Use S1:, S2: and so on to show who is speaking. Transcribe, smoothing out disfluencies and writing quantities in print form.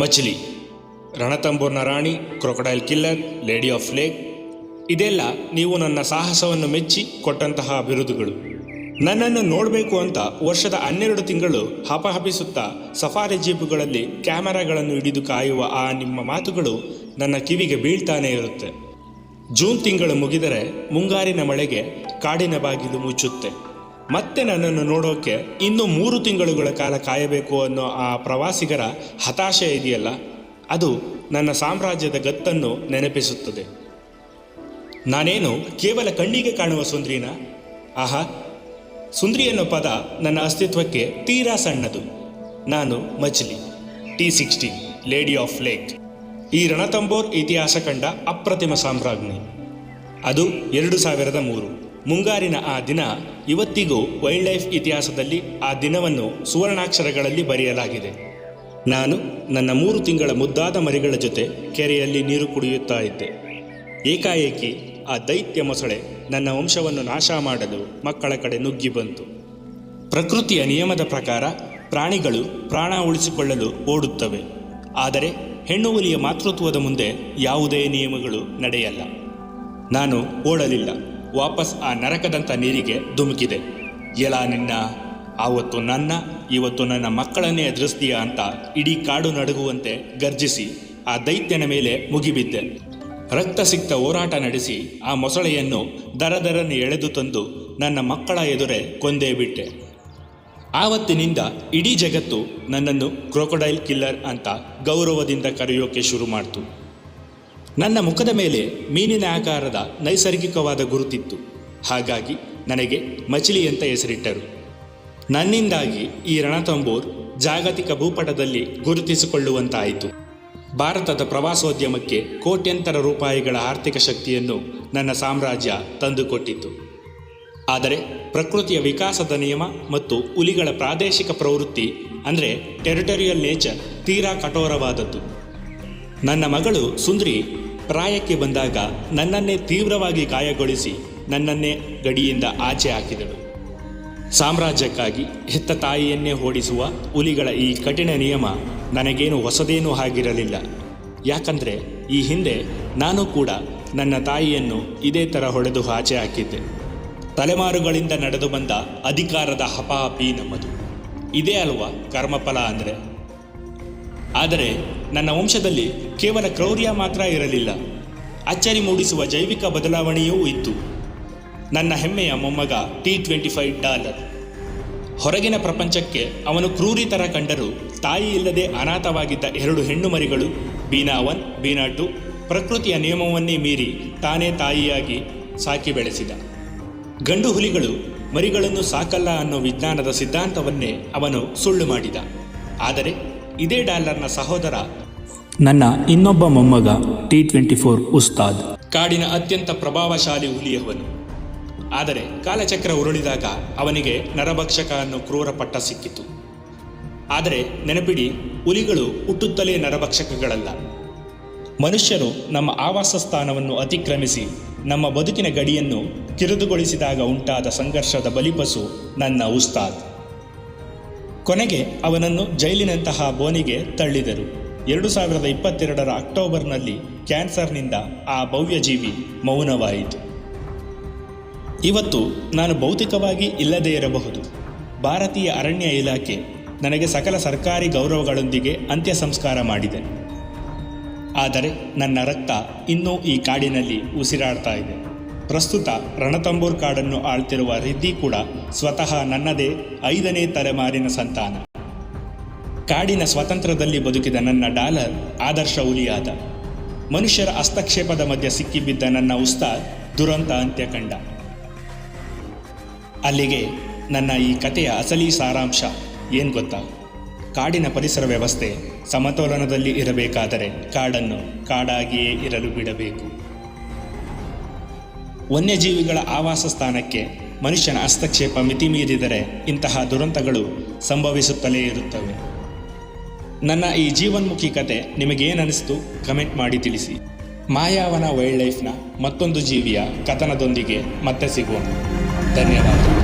S1: ಮಚ್ಲಿ, ರಣತಂಬೂರ್ನ ರಾಣಿ, crocodile killer, lady of lake, ಇದೆಲ್ಲ ನೀವು ನನ್ನ ಸಾಹಸವನ್ನು ಮೆಚ್ಚಿ ಕೊಟ್ಟಂತಹ ಬಿರುದುಗಳು. ನನ್ನನ್ನು ನೋಡಬೇಕು ಅಂತ ವರ್ಷದ 12 ತಿಂಗಳು ಹಪಹಪಿಸುತ್ತಾ ಸಫಾರಿ ಜೀಪುಗಳಲ್ಲಿ ಕ್ಯಾಮೆರಾಗಳನ್ನು ಹಿಡಿದು ಕಾಯುವ ಆ ನಿಮ್ಮ ಮಾತುಗಳು ನನ್ನ ಕಿವಿಗೆ ಬೀಳ್ತಾನೇ ಇರುತ್ತೆ. ಜೂನ್ ತಿಂಗಳು ಮುಗಿದರೆ ಮುಂಗಾರಿನ ಮಳೆಗೆ ಕಾಡಿನ ಬಾಗಿಲು ಮುಚ್ಚುತ್ತೆ. ಮತ್ತೆ ನನ್ನನ್ನು ನೋಡೋಕೆ ಇನ್ನೂ 3 ತಿಂಗಳುಗಳ ಕಾಲ ಕಾಯಬೇಕು ಅನ್ನೋ ಆ ಪ್ರವಾಸಿಗರ ಹತಾಶೆ ಇದೆಯಲ್ಲ, ಅದು ನನ್ನ ಸಾಮ್ರಾಜ್ಯದ ಗತ್ತನ್ನು ನೆನಪಿಸುತ್ತದೆ. ನಾನೇನು ಕೇವಲ ಕಣ್ಣಿಗೆ ಕಾಣುವ ಸುಂದ್ರಿನ? ಆಹಾ, ಸುಂದ್ರಿ ಅನ್ನೋ ಪದ ನನ್ನ ಅಸ್ತಿತ್ವಕ್ಕೆ ತೀರಾ ಸಣ್ಣದು. ನಾನು ಮಚ್ಲಿ, T16, ಲೇಡಿ ಆಫ್ ಲೇಕ್, ಈ ರಣತಂಬೋರ್ ಇತಿಹಾಸ ಕಂಡ ಅಪ್ರತಿಮ ಸಾಮ್ರಾಜ್ಞಿ. ಅದು 2003 ಮುಂಗಾರಿನ ಆ ದಿನ. ಇವತ್ತಿಗೂ ವೈಲ್ಡ್ ಲೈಫ್ ಇತಿಹಾಸದಲ್ಲಿ ಆ ದಿನವನ್ನು ಸುವರ್ಣಾಕ್ಷರಗಳಲ್ಲಿ ಬರೆಯಲಾಗಿದೆ. ನಾನು ನನ್ನ 3 ತಿಂಗಳ ಮುದ್ದಾದ ಮರಿಗಳ ಜೊತೆ ಕೆರೆಯಲ್ಲಿ ನೀರು ಕುಡಿಯುತ್ತಾ ಇದ್ದೆ. ಏಕಾಏಕಿ ಆ ದೈತ್ಯ ಮೊಸಳೆ ನನ್ನ ವಂಶವನ್ನು ನಾಶ ಮಾಡಲು ಮಕ್ಕಳ ಕಡೆ ನುಗ್ಗಿ ಬಂತು. ಪ್ರಕೃತಿಯ ನಿಯಮದ ಪ್ರಕಾರ ಪ್ರಾಣಿಗಳು ಪ್ರಾಣ ಉಳಿಸಿಕೊಳ್ಳಲು ಓಡುತ್ತವೆ. ಆದರೆ ಹೆಣ್ಣು ಹುಲಿಯ ಮಾತೃತ್ವದ ಮುಂದೆ ಯಾವುದೇ ನಿಯಮಗಳು ನಡೆಯಲ್ಲ. ನಾನು ಓಡಲಿಲ್ಲ. ವಾಪಸ್ ಆ ನರಕದಂಥ ನೀರಿಗೆ ಧುಮುಕಿದೆ. ಎಲಾ ನಿನ್ನ, ಆವತ್ತು ನನ್ನ, ಇವತ್ತು ನನ್ನ ಮಕ್ಕಳನ್ನೇ ಎದುರಿಸ್ತೀಯಾ ಅಂತ ಇಡೀ ಕಾಡು ನಡುಗುವಂತೆ ಗರ್ಜಿಸಿ ಆ ದೈತ್ಯನ ಮೇಲೆ ಮುಗಿಬಿದ್ದೆ. ರಕ್ತ ಸಿಕ್ತ ಹೋರಾಟ ನಡೆಸಿ ಆ ಮೊಸಳೆಯನ್ನು ದರದರನ್ನು ಎಳೆದು ತಂದು ನನ್ನ ಮಕ್ಕಳ ಎದುರೇ ಕೊಂದೇ ಬಿಟ್ಟೆ. ಆವತ್ತಿನಿಂದ ಇಡೀ ಜಗತ್ತು ನನ್ನನ್ನು ಕ್ರೊಕೊಡೈಲ್ ಕಿಲ್ಲರ್ ಅಂತ ಗೌರವದಿಂದ ಕರೆಯೋಕೆ ಶುರು ಮಾಡ್ತು. ನನ್ನ ಮುಖದ ಮೇಲೆ ಮೀನಿನ ಆಕಾರದ ನೈಸರ್ಗಿಕವಾದ ಗುರುತಿತ್ತು. ಹಾಗಾಗಿ ನನಗೆ ಮಚ್ಲಿ ಅಂತ ಹೆಸರಿಟ್ಟರು. ನನ್ನಿಂದಾಗಿ ಈ ರಣತಂಬೋರ್ ಜಾಗತಿಕ ಭೂಪಟದಲ್ಲಿ ಗುರುತಿಸಿಕೊಳ್ಳುವಂತಾಯಿತು. ಭಾರತದ ಪ್ರವಾಸೋದ್ಯಮಕ್ಕೆ ಕೋಟ್ಯಂತರ ರೂಪಾಯಿಗಳ ಆರ್ಥಿಕ ಶಕ್ತಿಯನ್ನು ನನ್ನ ಸಾಮ್ರಾಜ್ಯ ತಂದುಕೊಟ್ಟಿತು. ಆದರೆ ಪ್ರಕೃತಿಯ ವಿಕಾಸದ ನಿಯಮ ಮತ್ತು ಹುಲಿಗಳ ಪ್ರಾದೇಶಿಕ ಪ್ರವೃತ್ತಿ ಅಂದರೆ ಟೆರಿಟೋರಿಯಲ್ ನೇಚರ್ ತೀರಾ ಕಠೋರವಾದದ್ದು. ನನ್ನ ಮಗಳು ಸುಂದ್ರಿ ಪ್ರಾಯಕ್ಕೆ ಬಂದಾಗ ನನ್ನನ್ನೇ ತೀವ್ರವಾಗಿ ಗಾಯಗೊಳಿಸಿ ನನ್ನನ್ನೇ ಗಡಿಯಿಂದ ಆಚೆ ಹಾಕಿದಳು. ಸಾಮ್ರಾಜ್ಯಕ್ಕಾಗಿ ಹೆತ್ತ ತಾಯಿಯನ್ನೇ ಓಡಿಸುವ ಹುಲಿಗಳ ಈ ಕಠಿಣ ನಿಯಮ ನನಗೇನು ಹೊಸದೇನೂ ಆಗಿರಲಿಲ್ಲ. ಯಾಕಂದರೆ ಈ ಹಿಂದೆ ನಾನು ಕೂಡ ನನ್ನ ತಾಯಿಯನ್ನು ಇದೇ ಥರ ಹೊಡೆದು ಆಚೆ ಹಾಕಿದ್ದೆ. ತಲೆಮಾರುಗಳಿಂದ ನಡೆದು ಬಂದ ಅಧಿಕಾರದ ಹಪಾಹಪಿ ನಮ್ಮದು. ಇದೇ ಅಲ್ವಾ ಕರ್ಮಫಲ ಅಂದರೆ. ಆದರೆ ನನ್ನ ವಂಶದಲ್ಲಿ ಕೇವಲ ಕ್ರೌರ್ಯ ಮಾತ್ರ ಇರಲಿಲ್ಲ, ಅಚ್ಚರಿ ಮೂಡಿಸುವ ಜೈವಿಕ ಬದಲಾವಣೆಯೂ ಇತ್ತು. ನನ್ನ ಹೆಮ್ಮೆಯ ಮೊಮ್ಮಗ $T25. ಹೊರಗಿನ ಪ್ರಪಂಚಕ್ಕೆ ಅವನು ಕ್ರೂರಿ ಥರ ಕಂಡರೂ ತಾಯಿ ಇಲ್ಲದೆ ಅನಾಥವಾಗಿದ್ದ 2 ಹೆಣ್ಣು ಮರಿಗಳು, ಬೀನಾ 1, ಬೀನಾ 2, ಪ್ರಕೃತಿಯ ನಿಯಮವನ್ನೇ ಮೀರಿ ತಾನೇ ತಾಯಿಯಾಗಿ ಸಾಕಿ ಬೆಳೆಸಿದ. ಗಂಡು ಹುಲಿಗಳು ಮರಿಗಳನ್ನು ಸಾಕಲ್ಲ ಅನ್ನೋ ವಿಜ್ಞಾನದ ಸಿದ್ಧಾಂತವನ್ನೇ ಅವನು ಸುಳ್ಳು ಮಾಡಿದ. ಆದರೆ ಇದೇ ಡಾಲರ್ನ ಸಹೋದರ, ನನ್ನ ಇನ್ನೊಬ್ಬ ಮೊಮ್ಮಗ T24 ಉಸ್ತಾದ್, ಕಾಡಿನ ಅತ್ಯಂತ ಪ್ರಭಾವಶಾಲಿ ಹುಲಿಯವನು. ಆದರೆ ಕಾಲಚಕ್ರ ಉರುಳಿದಾಗ ಅವನಿಗೆ ನರಭಕ್ಷಕ ಅನ್ನೋ ಕ್ರೂರ ಪಟ್ಟ ಸಿಕ್ಕಿತು. ಆದರೆ ನೆನಪಿಡಿ, ಹುಲಿಗಳು ಹುಟ್ಟುತ್ತಲೇ ನರಭಕ್ಷಕಗಳಲ್ಲ. ಮನುಷ್ಯರು ನಮ್ಮ ಆವಾಸ ಸ್ಥಾನವನ್ನು ಅತಿಕ್ರಮಿಸಿ ನಮ್ಮ ಬದುಕಿನ ಗಡಿಯನ್ನು ಕಿರಿದುಗೊಳಿಸಿದಾಗ ಉಂಟಾದ ಸಂಘರ್ಷದ ಬಲಿಪಸು ನನ್ನ ಉಸ್ತಾದ್. ಕೊನೆಗೆ ಅವನನ್ನು ಜೈಲಿನಂತಹ ಬೋನಿಗೆ ತಳ್ಳಿದರು. 2022 ಅಕ್ಟೋಬರ್ನಲ್ಲಿ ಕ್ಯಾನ್ಸರ್ನಿಂದ ಆ ಭವ್ಯ ಜೀವಿ ಮೌನವಾಯಿತು. ಇವತ್ತು ನಾನು ಭೌತಿಕವಾಗಿ ಇಲ್ಲದೇ ಇರಬಹುದು. ಭಾರತೀಯ ಅರಣ್ಯ ಇಲಾಖೆ ನನಗೆ ಸಕಲ ಸರ್ಕಾರಿ ಗೌರವಗಳೊಂದಿಗೆ ಅಂತ್ಯ ಸಂಸ್ಕಾರ ಮಾಡಿದೆ. ಆದರೆ ನನ್ನ ರಕ್ತ ಇನ್ನೂ ಈ ಕಾಡಿನಲ್ಲಿ ಉಸಿರಾಡ್ತಾ ಇದೆ. ಪ್ರಸ್ತುತ ರಣತಂಬೋರ್ ಕಾಡನ್ನು ಆಳ್ತಿರುವ ರಿದ್ದಿ ಕೂಡ ಸ್ವತಃ ನನ್ನದೇ 5ನೇ ತಲೆಮಾರಿನ ಸಂತಾನ. ಕಾಡಿನ ಸ್ವಾತಂತ್ರ್ಯದಲ್ಲಿ ಬದುಕಿದ ನನ್ನ ಡಾಲರ್ ಆದರ್ಶ ಹುಲಿಯಾದ. ಮನುಷ್ಯರ ಹಸ್ತಕ್ಷೇಪದ ಮಧ್ಯೆ ಸಿಕ್ಕಿಬಿದ್ದ ನನ್ನ ಉಸ್ತಾದ್ ದುರಂತ ಅಂತ್ಯ ಕಂಡ. ಅಲ್ಲಿಗೆ ನನ್ನ ಈ ಕಥೆಯ ಅಸಲಿ ಸಾರಾಂಶ ಏನು ಗೊತ್ತಾ? ಕಾಡಿನ ಪರಿಸರ ವ್ಯವಸ್ಥೆ ಸಮತೋಲನದಲ್ಲಿ ಇರಬೇಕಾದರೆ ಕಾಡನ್ನು ಕಾಡಾಗಿಯೇ ಇರಲು ಬಿಡಬೇಕು. ವನ್ಯಜೀವಿಗಳ ಆವಾಸ ಸ್ಥಾನಕ್ಕೆ ಮನುಷ್ಯನ ಹಸ್ತಕ್ಷೇಪ ಮಿತಿಮೀರಿದರೆ ಇಂತಹ ದುರಂತಗಳು ಸಂಭವಿಸುತ್ತಲೇ ಇರುತ್ತವೆ. ನನ್ನ ಈ ಜೀವನ್ಮುಖಿ ಕತೆ ನಿಮಗೇನಿಸ್ತು ಕಮೆಂಟ್ ಮಾಡಿ ತಿಳಿಸಿ. ಮಾಯಾವನ ವೈಲ್ಡ್ ಲೈಫ್ನ ಮತ್ತೊಂದು ಜೀವಿಯ ಕಥನದೊಂದಿಗೆ ಮತ್ತೆ ಸಿಗೋಣ. ಧನ್ಯವಾದ.